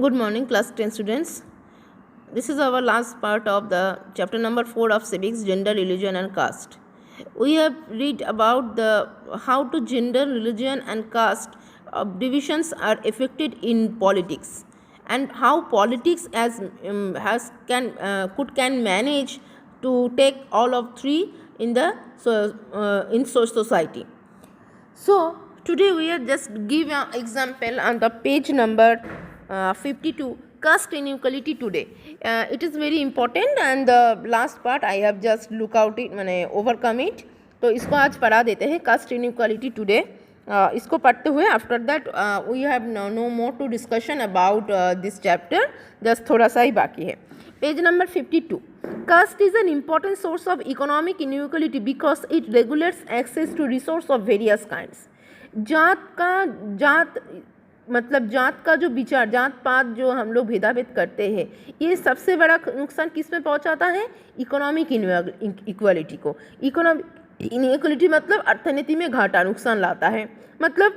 Good morning, class 10 students. This is our last part of the chapter number 4 of civics, gender, religion and caste. We have read about the how to gender, religion and caste divisions are affected in politics, and how politics can manage to take all of three in the society. So today we are just give an example on the page number 52, caste inequality today. It is very important, and the last part I have just look out it मैंने overcome it. तो इसको आज पढ़ा देते हैं caste inequality today. इसको पढ़ते हुए after that we have no more to discussion about this chapter. Just थोड़ा सा ही बाकी है. Page number 52. Caste is an important source of economic inequality because it regulates access to resource of various kinds. जात का जो विचार, जात पात जो हम लोग भेदाभेद करते हैं, ये सबसे बड़ा नुकसान किस में पहुंचाता है? इकोनॉमिक इक्वालिटी को. इकोनॉमिक इनइक्वालिटी मतलब अर्थनीति में घाटा, नुकसान लाता है. मतलब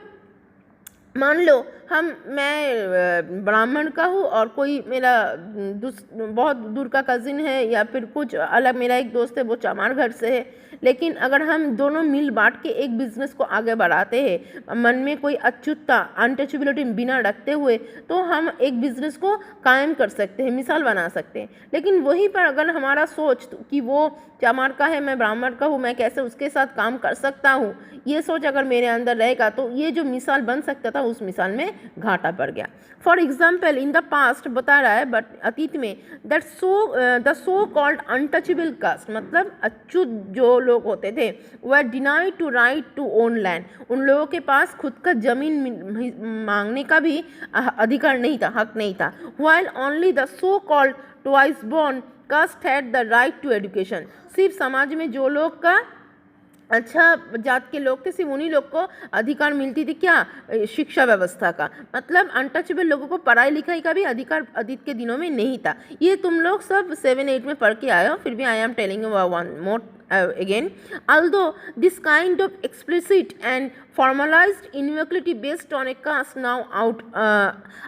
मान लो मैं ब्राह्मण का हूँ और कोई मेरा बहुत दूर का कज़िन है या फिर कुछ अलग, मेरा एक दोस्त है वो चमार घर से है, लेकिन अगर हम दोनों मिल बांट के एक बिज़नेस को आगे बढ़ाते हैं, मन में कोई अच्युतता, अनटचेबिलिटी बिना रखते हुए, तो हम एक बिज़नेस को कायम कर सकते हैं, मिसाल बना सकते हैं. लेकिन वहीं पर अगर हमारा सोच कि वो चमार का है, मैं ब्राह्मण का हूँ, मैं कैसे उसके साथ काम कर सकता हूँ, ये सोच अगर मेरे अंदर रहेगा तो ये जो मिसाल बन सकता था उस मिसाल में घाटा पड़ गया. For example in the past बता रहा है, बट अतीत में the so called untouchable caste मतलब अच्युत जो लोग होते थे, were denied to right to own land. उन लोगों के पास खुद का जमीन मांगने का भी अधिकार नहीं था, हक नहीं था. While only the so called twice born caste had the right to education. सिर्फ समाज में जो लोग का अच्छा जात के लोग थे, सिर्फ उन्हीं लोग को अधिकार मिलती थी क्या? शिक्षा व्यवस्था का. मतलब अनटचेबल लोगों को पढ़ाई लिखाई का भी अधिकार अतीत के दिनों में नहीं था. ये तुम लोग सब 7-8 में पढ़ के आए हो, फिर भी I am telling you one more again. Although this kind of explicit and formalized inequality based on a caste now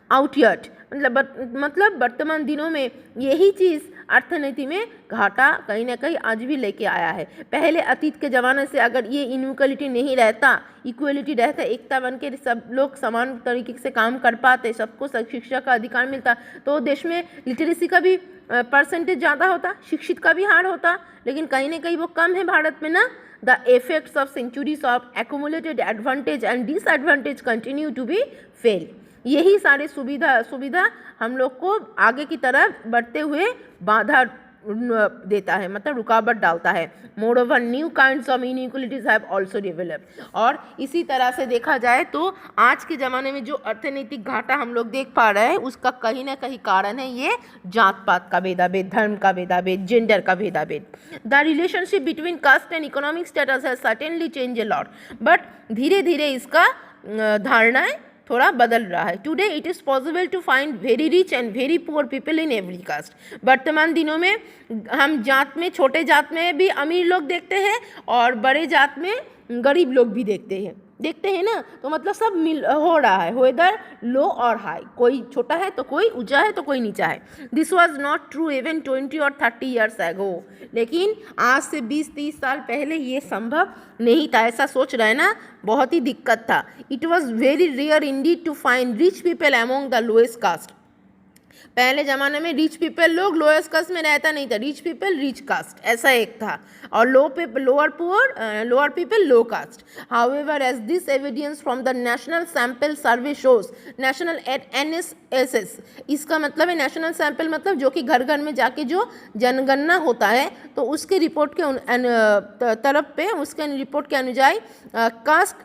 out yet. मतलब वर्तमान दिनों में यही चीज़ अर्थनीति में घाटा कहीं ना कहीं आज भी लेके आया है. पहले अतीत के ज़माने से अगर ये इनइक्वालिटी नहीं रहता, इक्वलिटी रहता, एकता बन के सब लोग समान तरीके से काम कर पाते, सबको शिक्षा का अधिकार मिलता, तो देश में लिटरेसी का भी परसेंटेज ज़्यादा होता, शिक्षित का भी हार होता. लेकिन कहीं ना कहीं वो कम है भारत में ना. The effects of centuries of accumulated advantage and disadvantage continue to be fail. यही सारे सुविधा हम लोग को आगे की तरफ बढ़ते हुए बाधा देता है, मतलब रुकावट डालता है. More over new kinds of inequalities have also developed. और इसी तरह से देखा जाए तो आज के ज़माने में जो अर्थनैतिक घाटा हम लोग देख पा रहे हैं, उसका कहीं ना कहीं कारण है ये जात पात का भेदाभेद, धर्म का भेदाभेद, जेंडर का भेदाभेद. The relationship between caste and economic status has certainly change a lot, but धीरे धीरे इसका धारणाएं थोड़ा बदल रहा है. Today it is possible to find very rich and very poor people in every caste. वर्तमान दिनों में हम जात में, छोटे जात में भी अमीर लोग देखते हैं और बड़े जात में गरीब लोग भी देखते हैं ना. तो मतलब सब मिल हो रहा है, वेदर लो और हाई, कोई छोटा है तो कोई ऊंचा है तो कोई नीचा है. This was not true even 20 और 30 ईयर्स एगो. लेकिन आज से 20-30 साल पहले ये संभव नहीं था. ऐसा सोच रहे ना, बहुत ही दिक्कत था. It was very rare indeed to find rich people among the lowest caste. पहले ज़माने में रिच पीपल लोग लोएस्ट कास्ट में रहता नहीं था, रिच पीपल रिच कास्ट ऐसा एक था, और lower people low caste. However as this evidence from the national sample survey shows, national NSS, इसका मतलब है नेशनल सैंपल मतलब जो कि घर घर में जाके जो जनगणना होता है, तो उसके रिपोर्ट के तरफ पे उसके रिपोर्ट के अनुसार caste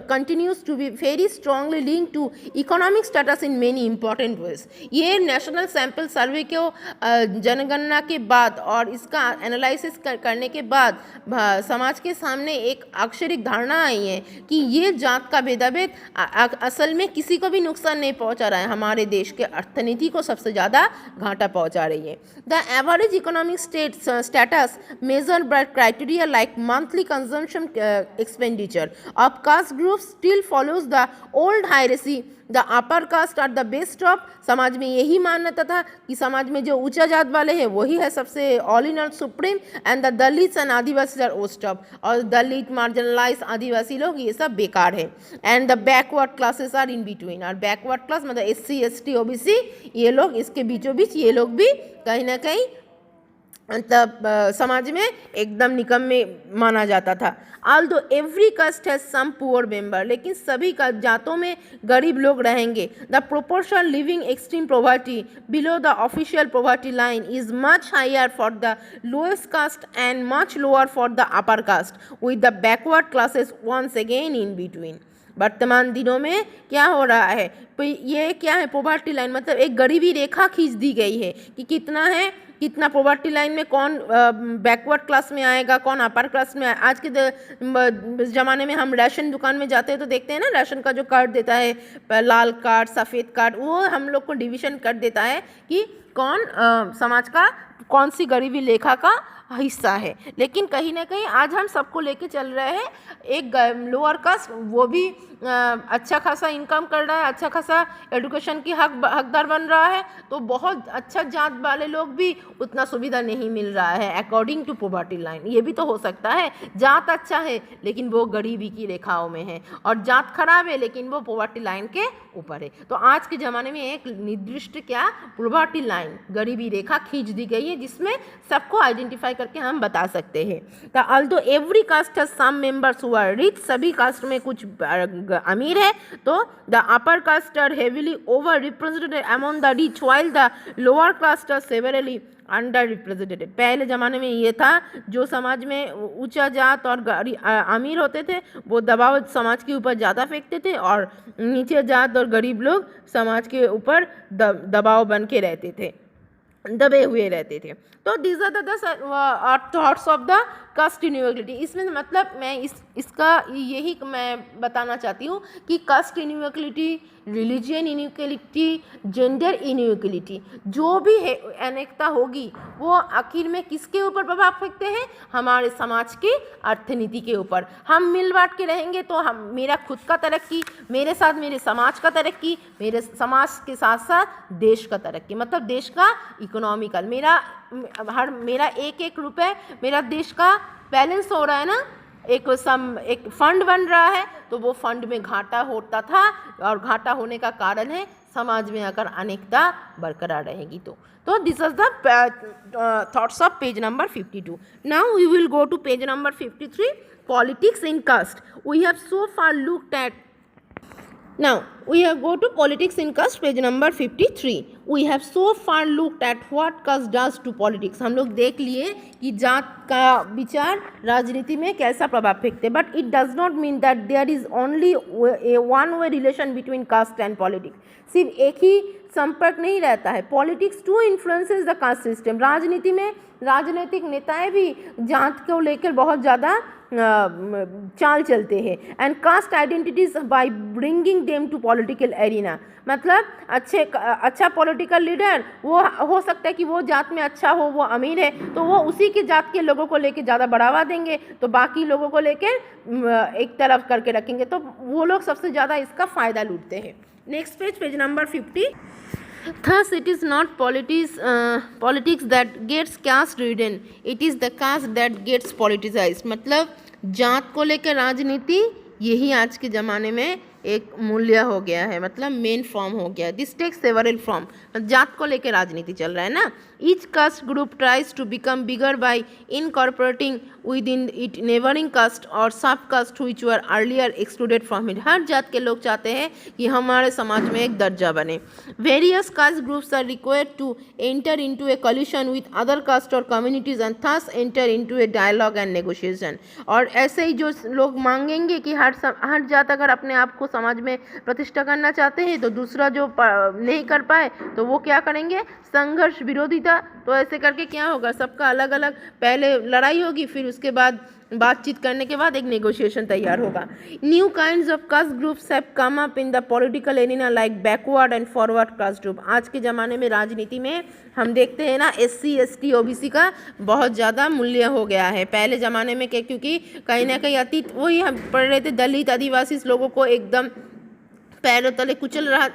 continues to be very strongly link to economic status in many important ways. ये नेशनल सैंपल सर्वे को जनगणना के बाद और इसका एनालिसिस करने के बाद समाज के सामने एक अक्षरिक धारणा आई है कि ये जात का भेदाभेद असल में किसी को भी नुकसान नहीं पहुंचा रहा है, हमारे देश के अर्थनीति को सबसे ज़्यादा घाटा पहुंचा रही है. The average economic status measured by criteria like monthly consumption expenditure of caste groups still follows the old hierarchy the upper caste are the best of, समाज में यही मान्यता था कि समाज में जो ऊंचा जात वाले हैं वही है सबसे all in all supreme, and the Dalits and Adivasi are worst of, और दलित मार्जिनलाइज आदिवासी लोग ये सब बेकार है, and the backward classes are in between, और बैकवर्ड क्लास मतलब SC ST OBC ये लोग इसके बीचों बीच ये लोग भी कहीं ना कहीं मतलब समाज में एकदम निकम्मे माना जाता था। Although every caste has some poor member, लेकिन सभी का जातों में गरीब लोग रहेंगे। The proportion living extreme poverty below the official poverty line is much higher for the lowest caste and much lower for the upper caste, with the backward classes once again in between. वर्तमान दिनों में क्या हो रहा है, ये क्या है, पॉवर्टी लाइन मतलब एक गरीबी रेखा खींच दी गई है कि कितना है, कितना पॉवर्टी लाइन में कौन बैकवर्ड क्लास में आएगा, कौन अपर क्लास में आज के ज़माने में हम राशन दुकान में जाते हैं तो देखते हैं ना, राशन का जो कार्ड देता है लाल कार्ड सफ़ेद कार्ड, वो हम लोग को डिवीज़न कर देता है कि कौन समाज का कौन सी गरीबी रेखा का हिस्सा है। लेकिन कहीं ना कहीं आज हम सबको लेके चल रहे हैं, एक लोअर कास्ट वो भी अच्छा खासा इनकम कर रहा है, अच्छा खासा एजुकेशन की हकदार बन रहा है, तो बहुत अच्छा जात वाले लोग भी उतना सुविधा नहीं मिल रहा है अकॉर्डिंग टू पॉवर्टी लाइन। ये भी तो हो सकता है जात अच्छा है लेकिन वो गरीबी की रेखाओं में है, और जात खराब है लेकिन वो पॉवर्टी लाइन के ऊपर है। तो आज के ज़माने में एक निर्दिष्ट क्या पॉवर्टी लाइन गरीबी रेखा खींच दी गई है जिसमें सबको आइडेंटिफाई करके हम बता सकते हैं। तो although every caste has some members who are rich, सभी कास्ट में कुछ अमीर है, तो the upper caste are heavily over represented among the rich while the lower caste are severely under represented. पहले ज़माने में ये था जो समाज में ऊंचा जात और अमीर होते थे वो दबाव समाज के ऊपर ज़्यादा फेंकते थे, और नीचे जात और गरीब लोग समाज के ऊपर दबाव बन के रहते थे, दबे हुए रहते थे। तो these are the thoughts of the caste inequality. इसमें मतलब मैं इसका यही मैं बताना चाहती हूँ कि caste inequality, religion inequality, gender inequality, जो भी है अनेकता होगी वो आखिर में किसके ऊपर प्रभाव फेंकते हैं, हमारे समाज की अर्थनीति के ऊपर। हम मिल बांट के रहेंगे तो हम मेरा खुद का तरक्की, मेरे साथ मेरे समाज का तरक्की, मेरे समाज के साथ साथ देश का तरक्की, मतलब देश का इकोनॉमिकल, मेरा एक रुपए मेरा देश का बैलेंस हो रहा है ना, एक फंड बन रहा है, तो वो फंड में घाटा होता था, और घाटा होने का कारण है समाज में अगर अनेकता बरकरार रहेगी तो this is the thoughts of page number 52. Now we will go to page number 53, politics in caste. We have so far looked at Now we have go to politics in caste, page number 53. We have so far looked at what caste does to politics. हम लोग देख लिए कि जात का विचार राजनीति में कैसा प्रभाव फेंकते, but it does not mean that there is only a one way relation between caste and politics. सिर्फ एक ही संपर्क नहीं रहता है. Politics too influences the caste system. राजनीति में राजनीतिक नेताएं भी जात को लेकर बहुत ज़्यादा चाल चलते हैं. And caste identities by bringing them to political arena. मतलब अच्छा पॉलिटिकल लीडर वो हो सकता है कि वो जात में अच्छा हो, वो अमीर है, तो वो उसी के जात के लोगों को लेकर ज़्यादा बढ़ावा देंगे, तो बाकी लोगों को लेकर एक तरफ करके रखेंगे, तो वो लोग सबसे ज़्यादा इसका फ़ायदा लूटते हैं. Next page number 50. Thus, it is not politics that gets caste ridden. It is the caste that gets politicized. मतलब जात को लेकर राजनीति यही आज के ज़माने में एक मूल्य हो गया है, मतलब मेन फॉर्म हो गया है. This takes several form. जात को लेकर राजनीति चल रहा है ना. Each caste group tries to become bigger by incorporating within it neighbouring caste और sub caste which were earlier excluded from it. हर जात के लोग चाहते हैं कि हमारे समाज में एक दर्जा बने. Various caste groups are required to enter into a coalition with other caste और communities and thus enter into a dialogue and negotiation. और ऐसे ही जो लोग मांगेंगे कि हर जात अगर अपने आप को समाज में प्रतिष्ठा करना चाहते हैं तो दूसरा जो नहीं कर पाए तो वो क्या करेंगे, संघर्ष, विरोधिता. तो ऐसे करके क्या होगा, सबका अलग अलग पहले लड़ाई होगी, फिर उसके बाद बातचीत करने के बाद एक नेगोशिएशन तैयार होगा. New kinds of caste groups have come up in the political arena like backward and forward caste group. आज के ज़माने में राजनीति में हम देखते हैं ना SC ST OBC का बहुत ज़्यादा मूल्य हो गया है. पहले ज़माने में क्योंकि कहीं ना कहीं अतीत वही हम पढ़ रहे थे, दलित आदिवासी लोगों को एकदम पैरों तले कुचल रहा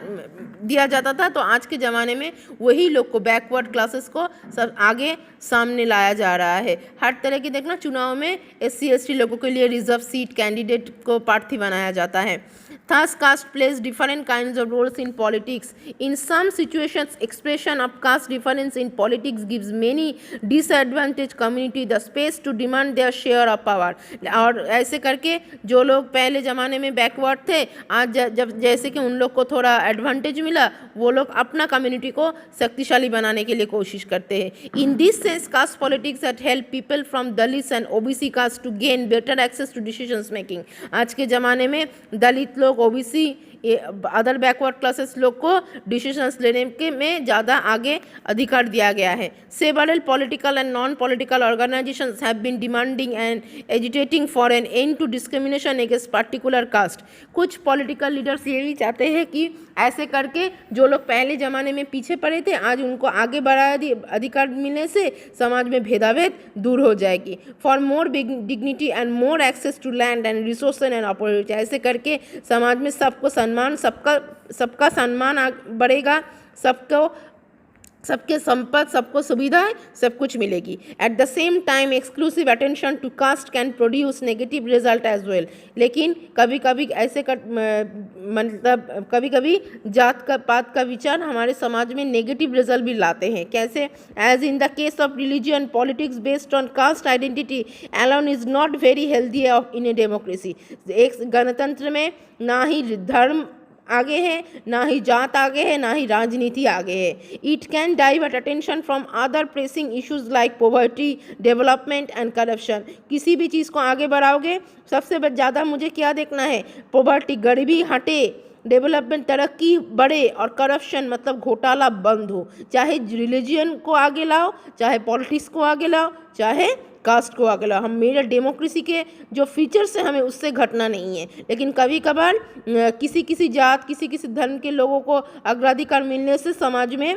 दिया जाता था, तो आज के ज़माने में वही लोग को, बैकवर्ड क्लासेस को सब आगे सामने लाया जा रहा है। हर तरह की देखना, चुनाव में SC/ST लोगों के लिए रिजर्व सीट कैंडिडेट को प्रार्थी बनाया जाता है। Thus, caste plays different kinds of roles in politics. In some situations, expression of caste difference in politics gives many disadvantaged community the space to demand their share of power. और ऐसे करके जो लोग पहले ज़माने में बैकवर्ड थे, आज जब जैसे कि उन लोग को थोड़ा एडवांटेज मिला, वो लोग अपना कम्युनिटी को शक्तिशाली बनाने के लिए कोशिश करते हैं। In this sense, caste politics had help people from Dalits and OBC caste to gain better access to decisions making. आज के ज़माने में दलित लोग, OBC, अदर बैकवर्ड क्लासेस लोग को डिसीजंस लेने के में ज़्यादा आगे अधिकार दिया गया है। Several political and non political organisations have been demanding and agitating for an end to discrimination against particular caste. कुछ पॉलिटिकल लीडर्स ये भी चाहते हैं कि ऐसे करके जो लोग पहले ज़माने में पीछे पड़े थे, आज उनको आगे बढ़ा अधिकार मिलने से समाज में भेदाभेद दूर हो जाएगी। For more dignity and more access to land and resource and opportunity, ऐसे करके समाज में सबको सम्मान, सबका सम्मान बढ़ेगा, सबके संपत्ति, सबको सुविधाएं, सब कुछ मिलेगी। At the same time exclusive attention to caste can produce negative result as well. लेकिन कभी कभी ऐसे मतलब कभी कभी जात का पात का विचार हमारे समाज में नेगेटिव रिजल्ट भी लाते हैं। कैसे? As in the case of religion, politics based on caste identity alone is not very healthy in a democracy. एक गणतंत्र में ना ही धर्म आगे है, ना ही जात आगे है, ना ही राजनीति आगे है। It can divert attention from other pressing issues like poverty, development and corruption. किसी भी चीज़ को आगे बढ़ाओगे, सबसे ज़्यादा मुझे क्या देखना है? पॉवर्टी, गरीबी हटे, डेवलपमेंट, तरक्की बढ़े, और करप्शन मतलब घोटाला बंद हो। चाहे रिलीजियन को आगे लाओ, चाहे पॉलिटिक्स को आगे लाओ, चाहे कास्ट को आगे लाओ। हम मेरे डेमोक्रेसी के जो फीचर्स हैं, हमें उससे घटना नहीं है। लेकिन कभी कभार किसी जात, किसी धर्म के लोगों को अग्राधिकार मिलने से समाज में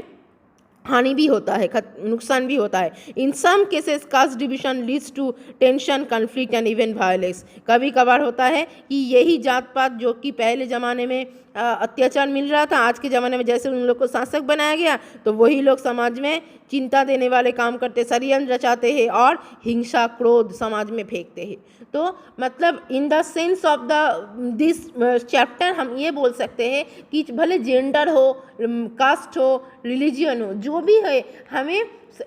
हानि भी होता है, नुकसान भी होता है। In some cases caste division leads to tension, conflict and even violence. कभी कभार होता है कि यही जात पात जो कि पहले ज़माने में अत्याचार मिल रहा था, आज के ज़माने में जैसे उन लोग को शासक बनाया गया, तो वही लोग समाज में चिंता देने वाले काम करते, षड्यंत्र रचाते हैं और हिंसा, क्रोध समाज में फेंकते हैं। तो मतलब in the sense of the this chapter हम ये बोल सकते हैं कि भले जेंडर हो, कास्ट हो, रिलीजियन हो, जो भी है, हमें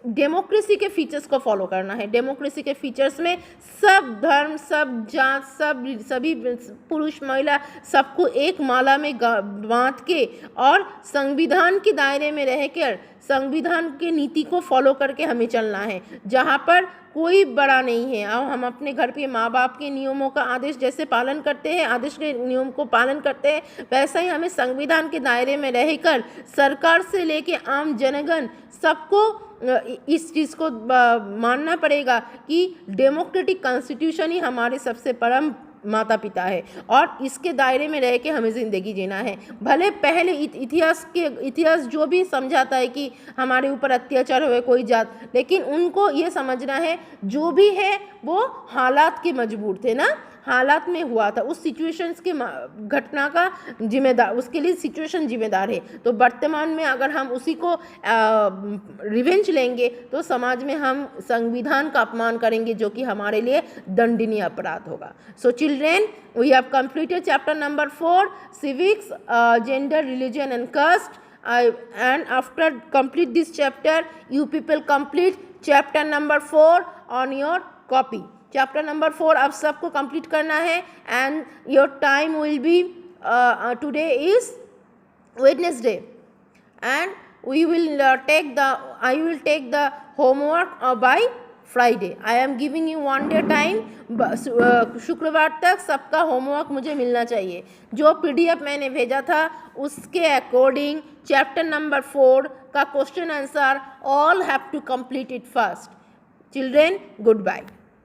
डेमोक्रेसी के फीचर्स को फॉलो करना है। डेमोक्रेसी के फीचर्स में सब धर्म, सब जात, सभी पुरुष महिला सबको एक माला में बांध के और संविधान के दायरे में रहकर संविधान के नीति को फॉलो करके हमें चलना है, जहाँ पर कोई बड़ा नहीं है। और हम अपने घर पे माँ बाप के नियमों का आदेश जैसे पालन करते हैं, आदेश के नियम को पालन करते हैं, वैसा ही हमें संविधान के दायरे में रहकर सरकार से लेके आम जनगण सबको इस चीज़ को मानना पड़ेगा कि डेमोक्रेटिक कॉन्स्टिट्यूशन ही हमारे सबसे परम माता पिता है, और इसके दायरे में रह के हमें ज़िंदगी जीना है। भले पहले इतिहास जो भी समझाता है कि हमारे ऊपर अत्याचार हुए कोई जात, लेकिन उनको ये समझना है जो भी है वो हालात के मजबूर थे ना, हालात में हुआ था, उस सिचुएशंस के घटना का जिम्मेदार, उसके लिए सिचुएशन जिम्मेदार है। तो वर्तमान में अगर हम उसी को रिवेंज लेंगे तो समाज में हम संविधान का अपमान करेंगे, जो कि हमारे लिए दंडनीय अपराध होगा। So children, we have completed chapter number 4, civics, gender, religion and caste. And after complete this chapter, you people complete chapter number 4 on your copy. Chapter number 4 आप सबको कंप्लीट करना है, and your time will be today is Wednesday, and I will take the homework by Friday. I am giving you 1 day time. शुक्रवार तक सबका homework मुझे मिलना चाहिए। जो PDF मैंने भेजा था उसके अकॉर्डिंग चैप्टर नंबर 4 का question answer all have to complete it first. Children, goodbye.